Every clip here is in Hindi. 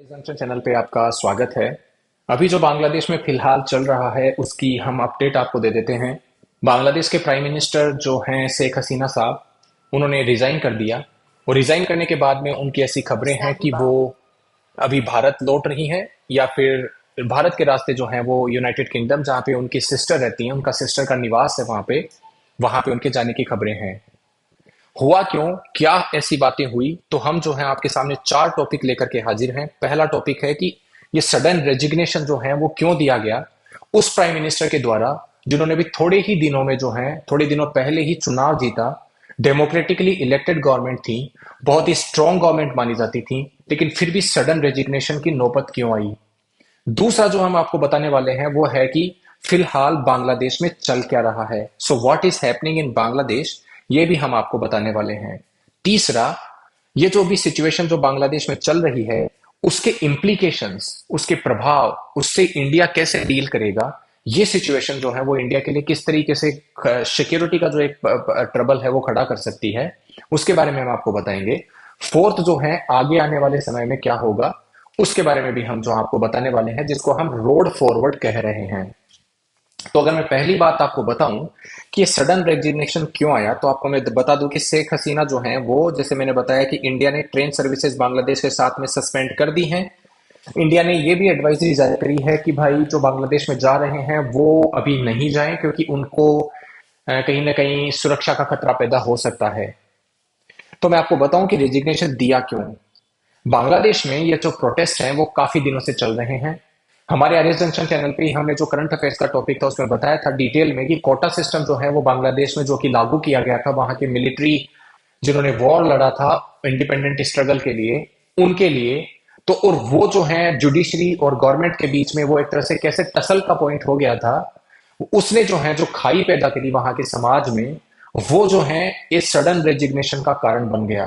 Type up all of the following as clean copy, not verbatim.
जंक्शन चैनल पे आपका स्वागत है। अभी जो बांग्लादेश में फिलहाल चल रहा है उसकी हम अपडेट आपको दे देते हैं। बांग्लादेश के प्राइम मिनिस्टर जो हैं शेख हसीना साहब, उन्होंने रिजाइन कर दिया और रिजाइन करने के बाद में उनकी ऐसी खबरें हैं कि वो अभी भारत लौट रही हैं या फिर भारत के रास्ते जो हैं वो यूनाइटेड किंगडम, जहाँ पे उनकी सिस्टर रहती हैं, उनका सिस्टर का निवास है वहां पे उनके जाने की खबरें हैं। हुआ क्यों, क्या ऐसी बातें हुई, तो हम जो है आपके सामने चार टॉपिक लेकर के हाजिर हैं। पहला टॉपिक है कि ये सडन रेजिग्नेशन जो है वो क्यों दिया गया उस प्राइम मिनिस्टर के द्वारा, जिन्होंने भी थोड़े ही दिनों में जो है, थोड़े दिनों पहले ही चुनाव जीता। डेमोक्रेटिकली इलेक्टेड गवर्नमेंट थी, बहुत ही स्ट्रांग गवर्नमेंट मानी जाती थी, लेकिन फिर भी सडन रेजिग्नेशन की नौबत क्यों आई। दूसरा जो हम आपको बताने वाले हैं वो है कि फिलहाल बांग्लादेश में चल क्या रहा है। So what is happening in Bangladesh, ये भी हम आपको बताने वाले हैं। तीसरा, ये जो भी सिचुएशन जो बांग्लादेश में चल रही है उसके इम्प्लीकेशंस, उसके प्रभाव, उससे इंडिया कैसे डील करेगा। ये सिचुएशन जो है वो इंडिया के लिए किस तरीके से सिक्योरिटी का जो एक ट्रबल है वो खड़ा कर सकती है, उसके बारे में हम आपको बताएंगे। फोर्थ जो है, आगे आने वाले समय में क्या होगा उसके बारे में भी हम जो आपको बताने वाले हैं, जिसको हम रोड फॉरवर्ड कह रहे हैं। तो अगर मैं पहली बात आपको बताऊं कि ये सडन रेजिग्नेशन क्यों आया, तो आपको मैं बता दूं कि शेख हसीना जो हैं वो, जैसे मैंने बताया कि इंडिया ने ट्रेन सर्विसेज बांग्लादेश के साथ में सस्पेंड कर दी हैं। इंडिया ने ये भी एडवाइजरी जारी करी है कि भाई जो बांग्लादेश में जा रहे हैं वो अभी नहीं जाएं, क्योंकि उनको कहीं ना कहीं सुरक्षा का खतरा पैदा हो सकता है। तो मैं आपको बताऊं कि रेजिग्नेशन दिया क्यों। बांग्लादेश में ये जो प्रोटेस्ट हैं वो काफी दिनों से चल रहे हैं। हमारे आर्य जंक्शन चैनल पे ही हमने जो करंट अफेयर्स का टॉपिक था उसमें बताया था डिटेल में कि कोटा सिस्टम जो है वो बांग्लादेश में जो कि लागू किया गया था, वहां के मिलिट्री जिन्होंने वॉर लड़ा था इंडिपेंडेंट स्ट्रगल के लिए, उनके लिए। तो और वो जो है जुडिशरी और गवर्नमेंट के बीच में वो एक तरह से कैसे टसल का पॉइंट हो गया था। उसने जो है जो खाई पैदा करी वहां के समाज में, वो जो है इस सडन रेजिग्नेशन का कारण बन गया।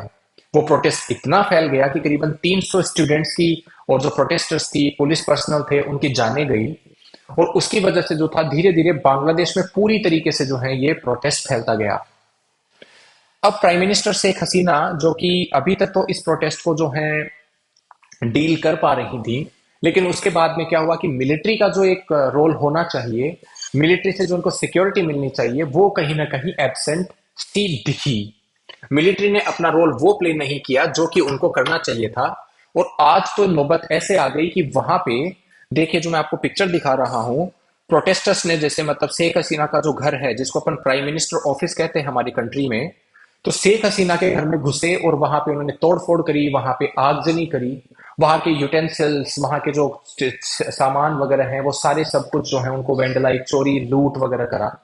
वो प्रोटेस्ट इतना फैल गया कि करीबन 300 स्टूडेंट्स की और जो प्रोटेस्टर्स थी, पुलिस पर्सनल थे, उनकी जाने गई। और उसकी वजह से जो था धीरे धीरे बांग्लादेश में पूरी तरीके से जो है ये प्रोटेस्ट फैलता गया। अब प्राइम मिनिस्टर शेख हसीना, जो कि अभी तक तो इस प्रोटेस्ट को जो है डील कर पा रही थी, लेकिन उसके बाद में क्या हुआ कि मिलिट्री का जो एक रोल होना चाहिए, मिलिट्री से जो उनको सिक्योरिटी मिलनी चाहिए, वो कहीं ना कहीं एब्सेंट सी दिखी। मिलिट्री ने अपना रोल वो प्ले नहीं किया जो कि उनको करना चाहिए था। और आज तो नौबत ऐसे आ गई कि वहां पे देखिए, जो मैं आपको पिक्चर दिखा रहा हूं, प्रोटेस्टर्स ने, जैसे मतलब शेख हसीना का जो घर है जिसको अपन प्राइम मिनिस्टर ऑफिस कहते हैं हमारी कंट्री में, तो शेख हसीना के घर में घुसे और वहां पे उन्होंने तोड़फोड़ करी, वहां पे आगजनी करी। वहां के यूटेंसिल्स, वहां के जो सामान वगैरह हैं वो सारे सब कुछ जो है उनको वेंडलाइज, चोरी, लूट वगैरह करा।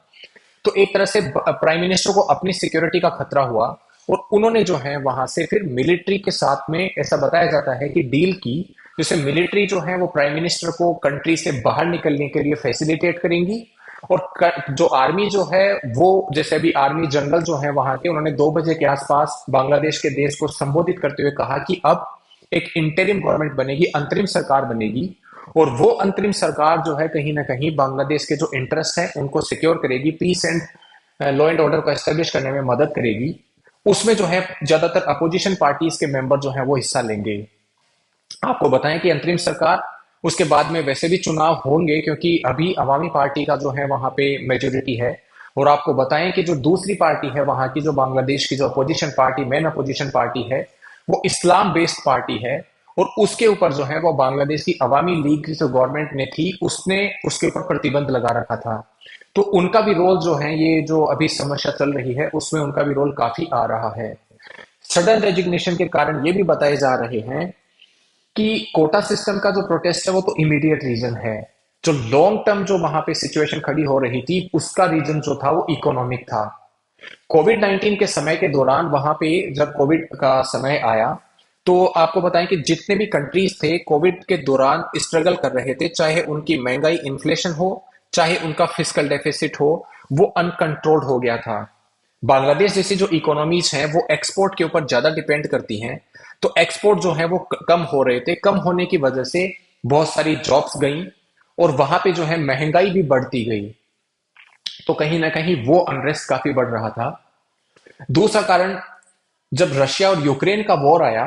तो एक तरह से प्राइम मिनिस्टर को अपनी सिक्योरिटी का खतरा हुआ और उन्होंने जो है वहां से फिर मिलिट्री के साथ में, ऐसा बताया जाता है कि डील की, जैसे मिलिट्री जो है वो प्राइम मिनिस्टर को कंट्री से बाहर निकलने के लिए फैसिलिटेट करेंगी। और जो आर्मी जो है वो, जैसे अभी आर्मी जनरल जो है वहां के, उन्होंने 2 बजे के आसपास बांग्लादेश के देश को संबोधित करते हुए कहा कि अब एक इंटरिम गवर्नमेंट बनेगी, अंतरिम सरकार बनेगी। और वो अंतरिम सरकार जो है कहीं ना कहीं बांग्लादेश के जो इंटरेस्ट है उनको सिक्योर करेगी, peace and law and order को एस्टेब्लिश करने में मदद करेगी। उसमें जो है ज्यादातर अपोजिशन पार्टीज के मेंबर जो है वो हिस्सा लेंगे। आपको बताएं कि अंतरिम सरकार, उसके बाद में वैसे भी चुनाव होंगे, क्योंकि अभी अवामी पार्टी का जो है वहां पे मेजोरिटी है। और आपको बताएं कि जो दूसरी पार्टी है वहां की, जो बांग्लादेश की जो opposition party, main opposition party है, वो इस्लाम बेस्ड पार्टी है। और उसके ऊपर जो है वो बांग्लादेश की अवामी लीग की जो गवर्नमेंट ने थी, उसने उसके ऊपर प्रतिबंध लगा रखा था। तो उनका भी रोल जो है, ये जो अभी समस्या चल रही है उसमें उनका भी रोल काफी आ रहा है। सडन रेजिग्नेशन के कारण ये भी बताए जा रहे हैं कि कोटा सिस्टम का जो प्रोटेस्ट है वो तो इमीडिएट रीजन है। जो लॉन्ग टर्म जो वहां पे सिचुएशन खड़ी हो रही थी उसका रीजन जो था वो इकोनॉमिक था। कोविड 19 के समय के दौरान वहां पे जब कोविड का समय आया, तो आपको बताएं कि जितने भी कंट्रीज थे कोविड के दौरान स्ट्रगल कर रहे थे, चाहे उनकी महंगाई, इन्फ्लेशन हो, चाहे उनका फिस्कल डेफिसिट हो, वो अनकंट्रोल्ड हो गया था। बांग्लादेश जैसी जो इकोनॉमीज हैं वो एक्सपोर्ट के ऊपर ज्यादा डिपेंड करती हैं। तो एक्सपोर्ट जो है वो कम हो रहे थे, कम होने की वजह से बहुत सारी जॉब्स गई और वहां पे जो है महंगाई भी बढ़ती गई। तो कहीं ना कहीं वो अनरेस्ट काफी बढ़ रहा था। दूसरा कारण, जब रशिया और यूक्रेन का वॉर आया,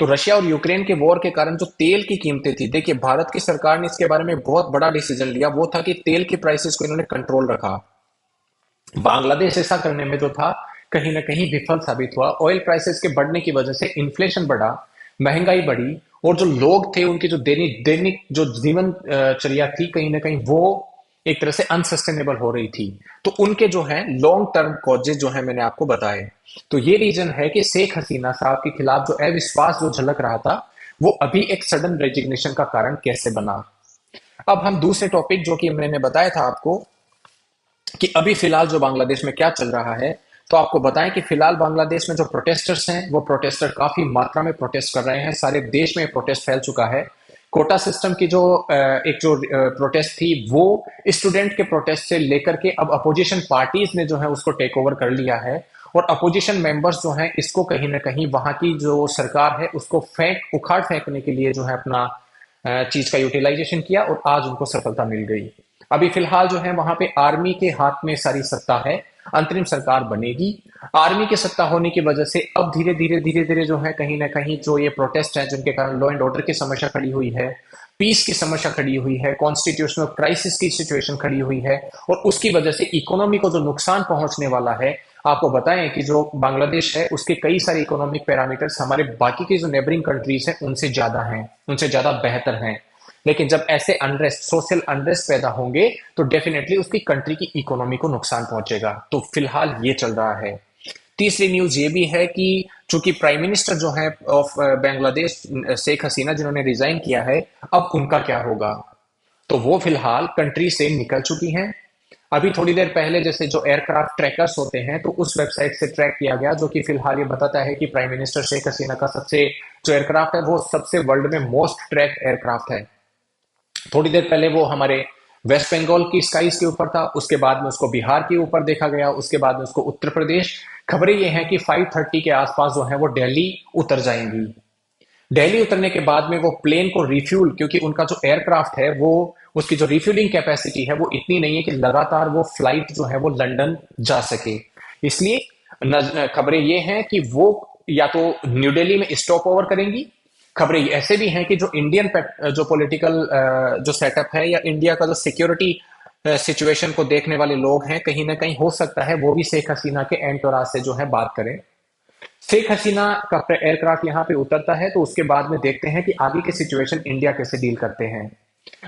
तो रशिया और यूक्रेन के वॉर के कारण जो तेल की कीमतें थी, देखिए भारत की सरकार ने इसके बारे में बहुत बड़ा डिसीजन लिया, वो था कि तेल की प्राइसेस को इन्होंने कंट्रोल रखा। बांग्लादेश ऐसा करने में जो था कहीं ना कहीं विफल साबित हुआ। ऑयल प्राइसेस के बढ़ने की वजह से इन्फ्लेशन बढ़ा, महंगाई बढ़ी, और जो लोग थे उनकी जो दैनिक दैनिक जो जीवन चर्या थी कहीं ना कहीं वो एक तरह से अनसस्टेनेबल हो रही थी। तो उनके जो है लॉन्ग टर्म कॉजेज जो है मैंने आपको बताए। तो ये रीजन है कि शेख हसीना साहब के खिलाफ जो अविश्वास जो झलक रहा था वो अभी एक सडन रेजिग्नेशन का कारण कैसे बना। अब हम दूसरे टॉपिक जो कि मैंने बताया था आपको कि अभी फिलहाल जो बांग्लादेश में क्या चल रहा है, तो आपको बताएं कि फिलहाल बांग्लादेश में जो प्रोटेस्टर्स हैं वो प्रोटेस्टर काफी मात्रा में प्रोटेस्ट कर रहे हैं। सारे देश में प्रोटेस्ट फैल चुका है। कोटा सिस्टम की जो एक जो प्रोटेस्ट थी वो स्टूडेंट के प्रोटेस्ट से लेकर के अब अपोजिशन पार्टीज ने जो है उसको टेक ओवर कर लिया है। और अपोजिशन मेंबर्स जो हैं इसको कहीं ना कहीं वहां की जो सरकार है उसको उखाड़ फेंकने के लिए जो है अपना चीज का यूटिलाइजेशन किया और आज उनको सफलता मिल गई। अभी फिलहाल जो है वहां पे आर्मी के हाथ में सारी सत्ता है, अंतरिम सरकार बनेगी। आर्मी की सत्ता होने की वजह से अब धीरे धीरे जो है कहीं ना कहीं जो ये प्रोटेस्ट है जिनके कारण लॉ एंड ऑर्डर की समस्या खड़ी हुई है, पीस की समस्या खड़ी हुई है, कॉन्स्टिट्यूशनल क्राइसिस की सिचुएशन खड़ी हुई है, और उसकी वजह से इकोनॉमी को जो नुकसान पहुंचने वाला है। आपको बताएं कि जो बांग्लादेश है उसके कई सारे इकोनॉमिक पैरामीटर्स हमारे बाकी के जो नेबरिंग कंट्रीज हैं उनसे ज्यादा हैं, उनसे ज्यादा बेहतर हैं। लेकिन जब ऐसे अनरेस्ट, सोशल अनरेस्ट पैदा होंगे तो डेफिनेटली उसकी कंट्री की इकोनॉमी को नुकसान पहुंचेगा। तो फिलहाल ये चल रहा है। तीसरी न्यूज ये भी है कि चूंकि प्राइम मिनिस्टर जो है ऑफ बांग्लादेश शेख हसीना जिन्होंने रिजाइन किया है, अब उनका क्या होगा। तो वो फिलहाल कंट्री से निकल चुकी हैं। अभी थोड़ी देर पहले जैसे जो एयरक्राफ्ट ट्रैकर्स होते हैं तो उस वेबसाइट से ट्रैक किया गया जो कि फिलहाल ये बताता है कि प्राइम मिनिस्टर शेख हसीना का सबसे जो एयरक्राफ्ट है वो सबसे वर्ल्ड में मोस्ट ट्रैक एयरक्राफ्ट है। थोड़ी देर पहले वो हमारे वेस्ट बंगाल की स्काईज के ऊपर था, उसके बाद में उसको बिहार के ऊपर देखा गया, उसके बाद में उसको उत्तर प्रदेश। खबरें ये हैं कि 5:30 के आसपास जो है वो दिल्ली उतर जाएंगी। दिल्ली उतरने के बाद में वो प्लेन को रिफ्यूल, क्योंकि उनका जो एयरक्राफ्ट है वो उसकी जो रिफ्यूलिंग कैपेसिटी है वो इतनी नहीं है कि लगातार वो फ्लाइट जो है वो लंदन जा सके। इसलिए खबरें ये हैं कि वो या तो न्यू दिल्ली में स्टॉप ओवर करेंगी। खबरें ऐसे भी हैं कि जो इंडियन जो पॉलिटिकल जो सेटअप है या इंडिया का जो सिक्योरिटी सिचुएशन को देखने वाले लोग हैं कहीं ना कहीं हो सकता है वो भी शेख हसीना के एंटोराज से जो है बात करें। शेख हसीना का एयरक्राफ्ट यहाँ पे उतरता है तो उसके बाद में देखते हैं कि आगे की सिचुएशन इंडिया कैसे डील करते हैं।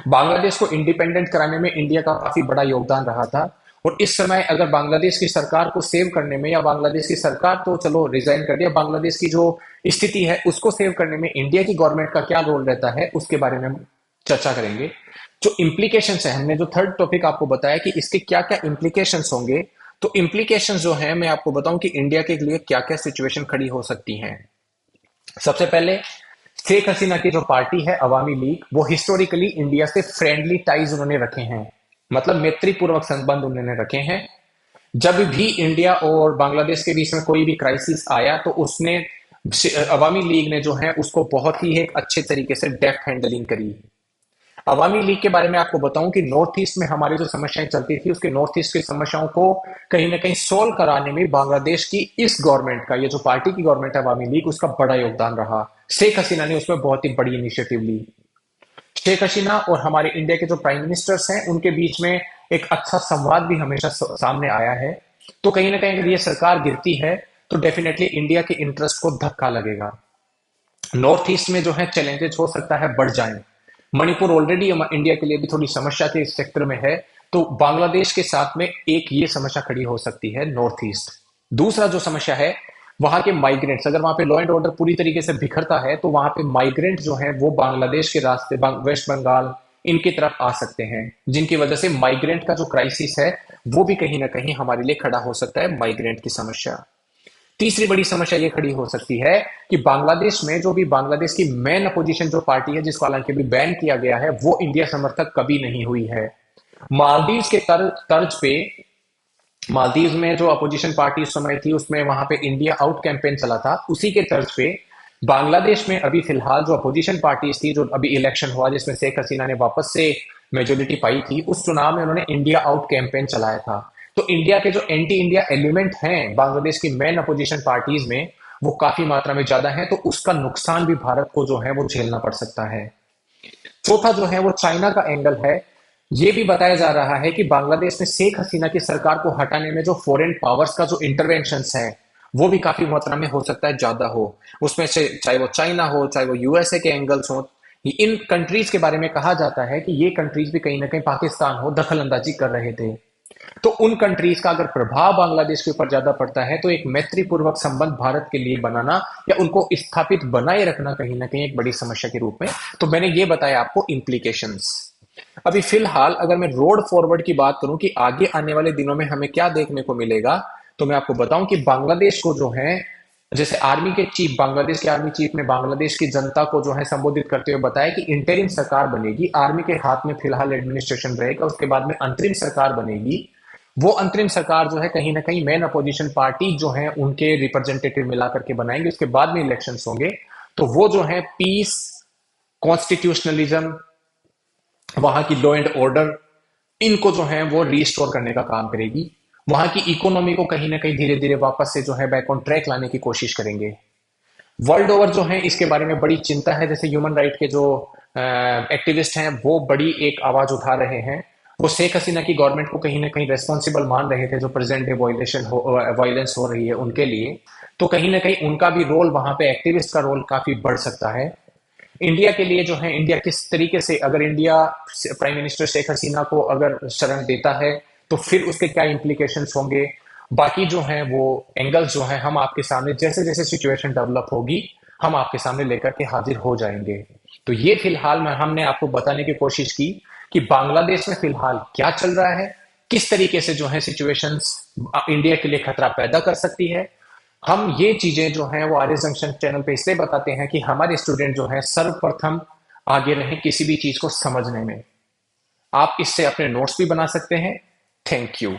बांग्लादेश को इंडिपेंडेंट कराने में इंडिया का काफी बड़ा योगदान रहा था, और इस समय अगर बांग्लादेश की सरकार को सेव करने में, या बांग्लादेश की सरकार तो चलो रिजाइन कर दिया, बांग्लादेश की जो स्थिति है उसको सेव करने में इंडिया की गवर्नमेंट का क्या रोल रहता है उसके बारे में हम चर्चा करेंगे। जो इम्प्लीकेशंस है, हमने जो थर्ड टॉपिक आपको बताया कि इसके क्या क्या इम्प्लीकेशंस होंगे, तो इम्प्लीकेशंस जो है मैं आपको बताऊं कि इंडिया के लिए क्या क्या सिचुएशन खड़ी हो सकती हैं। सबसे पहले शेख हसीना की जो पार्टी है अवामी लीग, वो हिस्टोरिकली इंडिया से फ्रेंडली टाइज उन्होंने रखे हैं, मतलब मैत्रीपूर्वक संबंध उन्होंने रखे हैं। जब भी इंडिया और बांग्लादेश के बीच में कोई भी क्राइसिस आया तो उसने अवामी लीग ने जो है उसको बहुत ही एक अच्छे तरीके से डेफ्ट हैंडलिंग करी। अवामी लीग के बारे में आपको बताऊं कि नॉर्थ ईस्ट में हमारी जो समस्याएं चलती थी उसके नॉर्थ ईस्ट की समस्याओं को कहीं ना कहीं सोल्व कराने में बांग्लादेश की इस गवर्नमेंट का, ये जो पार्टी की गवर्नमेंट है अवामी लीग, उसका बड़ा योगदान रहा। शेख हसीना ने उसमें बहुत ही बड़ी इनिशिएटिव ली। शेख हसीना और हमारे इंडिया के जो प्राइम मिनिस्टर्स हैं उनके बीच में एक अच्छा संवाद भी हमेशा सामने आया है। तो कहीं ना कहीं अगर ये सरकार गिरती है तो डेफिनेटली इंडिया के इंटरेस्ट को धक्का लगेगा। नॉर्थ ईस्ट में जो है चैलेंजेस हो सकता है बढ़ जाएं। मणिपुर ऑलरेडी इंडिया के लिए भी थोड़ी समस्या के इस सेक्टर में है, तो बांग्लादेश के साथ में एक ये समस्या खड़ी हो सकती है नॉर्थ ईस्ट। दूसरा जो समस्या है वहां के माइग्रेंट्स, अगर वहां पे लॉ एंड ऑर्डर पूरी तरीके से बिखरता है तो वहां पे माइग्रेंट जो है वो बांग्लादेश के रास्ते वेस्ट बंगाल इनकी तरफ आ सकते हैं, जिनकी वजह से माइग्रेंट का जो क्राइसिस है वो भी कहीं ना कहीं हमारे लिए खड़ा हो सकता है, माइग्रेंट की समस्या। तीसरी बड़ी समस्या ये खड़ी हो सकती है कि बांग्लादेश में जो भी बांग्लादेश की मेन अपोजिशन जो पार्टी है जिसको हालांकि भी बैन किया गया है वो इंडिया समर्थक कभी नहीं हुई है। मालदीव के तर्ज पे, मालदीव में जो अपोजिशन पार्टी उस समय थी उसमें वहां पे इंडिया आउट कैंपेन चला था, उसी के तर्ज पे बांग्लादेश में अभी फिलहाल जो अपोजिशन पार्टीज थी, जो अभी इलेक्शन हुआ जिसमें शेख हसीना ने वापस से मेजोरिटी पाई थी, उस चुनाव में उन्होंने इंडिया आउट कैंपेन चलाया था। तो इंडिया के जो एंटी इंडिया एलिमेंट हैं बांग्लादेश की मेन अपोजिशन पार्टीज में वो काफी मात्रा में ज्यादा है, तो उसका नुकसान भी भारत को जो है वो झेलना पड़ सकता है। चौथा जो है वो चाइना का एंगल है। ये भी बताया जा रहा है कि बांग्लादेश में शेख हसीना की सरकार को हटाने में जो फॉरेन पावर्स का जो इंटरवेंशंस है वो भी काफी मात्रा में हो सकता है ज्यादा हो। उसमें से चाहे वो चाइना हो, चाहे वो यूएसए के एंगल्स हो, इन कंट्रीज के बारे में कहा जाता है कि ये कंट्रीज भी कहीं ना कहीं पाकिस्तान हो दखल अंदाजी कर रहे थे। तो उन कंट्रीज का अगर प्रभाव बांग्लादेश के ऊपर ज्यादा पड़ता है तो एक मैत्रीपूर्वक संबंध भारत के लिए बनाना या उनको स्थापित बनाए रखना कहीं ना कहीं एक बड़ी समस्या के रूप में। तो मैंने ये बताया आपको इम्प्लीकेशंस। अभी फिलहाल अगर मैं रोड फॉरवर्ड की बात करूं कि आगे आने वाले दिनों में हमें क्या देखने को मिलेगा, तो मैं आपको बताऊं कि बांग्लादेश को जो है, जैसे आर्मी के चीफ, बांग्लादेश के आर्मी चीफ ने बांग्लादेश की जनता को जो है संबोधित करते हुए बताया कि इंटरिम सरकार बनेगी, आर्मी के हाथ में फिलहाल एडमिनिस्ट्रेशन रहेगा, उसके बाद में अंतरिम सरकार बनेगी। वो अंतरिम सरकार जो है कहीं ना कहीं मेन अपोजिशन पार्टी जो है उनके रिप्रेजेंटेटिव मिलाकर के बनाएंगे, उसके बाद में इलेक्शंस होंगे। तो वो जो है पीस, कॉन्स्टिट्यूशनलिज्म, वहां की लॉ एंड ऑर्डर, इनको जो है वो रीस्टोर करने का काम करेगी। वहां की इकोनॉमी को कहीं ना कहीं धीरे धीरे वापस से जो है बैक ऑन ट्रैक लाने की कोशिश करेंगे। वर्ल्ड ओवर जो है इसके बारे में बड़ी चिंता है, जैसे ह्यूमन राइट के जो एक्टिविस्ट हैं वो बड़ी एक आवाज उठा रहे हैं। वो शेख हसीना की गवर्नमेंट को कहीं ना कहीं रेस्पॉन्सिबल मान रहे थे जो प्रेजेंट डे वायलेंस हो रही है उनके लिए। तो कहीं ना कहीं उनका भी रोल वहां पे, एक्टिविस्ट का रोल काफी बढ़ सकता है। इंडिया के लिए जो है, इंडिया किस तरीके से, अगर India prime minister Sheikh Hasina को अगर शरण देता है तो फिर उसके क्या इंप्लीकेशंस होंगे, बाकी जो है वो एंगल्स जो है हम आपके सामने जैसे जैसे सिचुएशन डेवलप होगी हम आपके सामने लेकर के हाजिर हो जाएंगे। तो ये फिलहाल में हमने आपको बताने की कोशिश की कि बांग्लादेश में फिलहाल क्या चल रहा है, किस तरीके से जो है सिचुएशंस इंडिया के लिए खतरा पैदा कर सकती है। हम ये चीजें जो हैं वो आर्य जंक्शन चैनल पे इसलिए बताते हैं कि हमारे स्टूडेंट जो है सर्वप्रथम आगे रहे किसी भी चीज को समझने में। आप इससे अपने नोट्स भी बना सकते हैं। Thank you.